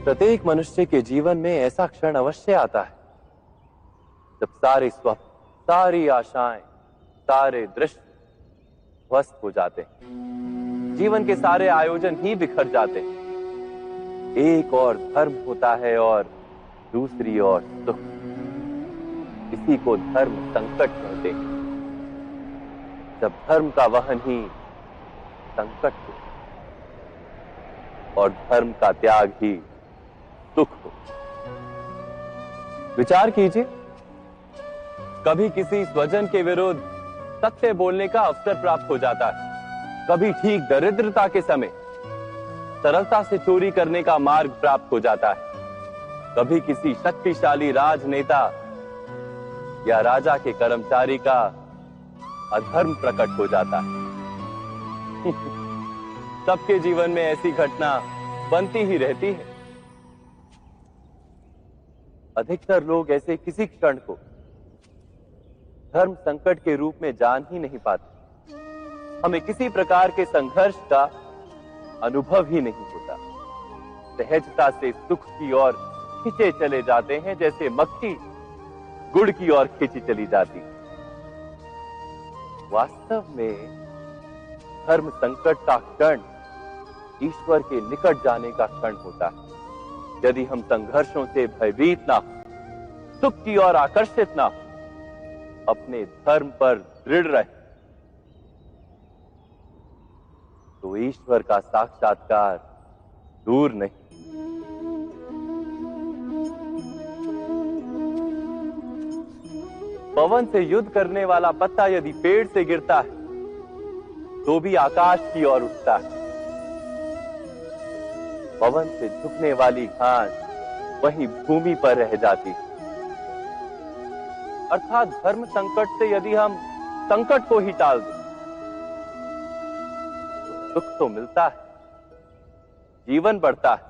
प्रत्येक मनुष्य के जीवन में ऐसा क्षण अवश्य आता है जब सारे स्वप्न, सारी आशाएं, सारे दृश्य ध्वस्त हो जाते हैं। जीवन के सारे आयोजन ही बिखर जाते हैं। एक और धर्म होता है और दूसरी ओर सुख। इसी को धर्म संकट कहते हैं। जब धर्म का वहन ही संकट हो और धर्म का त्याग ही सुख हो। विचार कीजिए, कभी किसी स्वजन के विरुद्ध सत्य बोलने का अवसर प्राप्त हो जाता है, कभी ठीक दरिद्रता के समय सरलता से चोरी करने का मार्ग प्राप्त हो जाता है, कभी किसी शक्तिशाली राजनेता या राजा के कर्मचारी का अधर्म प्रकट हो जाता है। सबके जीवन में ऐसी घटना बनती ही रहती है। अधिकतर लोग ऐसे किसी क्षण को धर्म संकट के रूप में जान ही नहीं पाते। हमें किसी प्रकार के संघर्ष का अनुभव ही नहीं होता। सहजता से सुख की ओर खींचे चले जाते हैं, जैसे मक्खी गुड़ की ओर खींची चली जाती। वास्तव में धर्म संकट का क्षण ईश्वर के निकट जाने का क्षण होता है। यदि हम संघर्षों से भयभीत ना हो, सुख की ओर आकर्षित ना हो, अपने धर्म पर दृढ़ रहे, तो ईश्वर का साक्षात्कार दूर नहीं। पवन से युद्ध करने वाला पत्ता यदि पेड़ से गिरता है तो भी आकाश की ओर उठता है। पवन से झुकने वाली घास वहीं भूमि पर रह जाती है। अर्थात धर्म संकट से यदि हम संकट को ही टाल दें तो सुख तो मिलता है, जीवन बढ़ता है,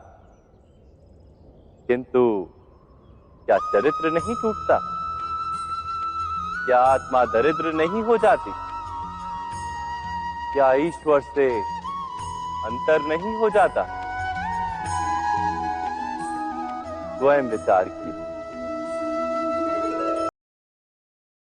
किंतु क्या चरित्र नहीं टूटता? क्या आत्मा दरिद्र नहीं हो जाती? क्या ईश्वर से अंतर नहीं हो जाता? स्वयं विचार कीजिए।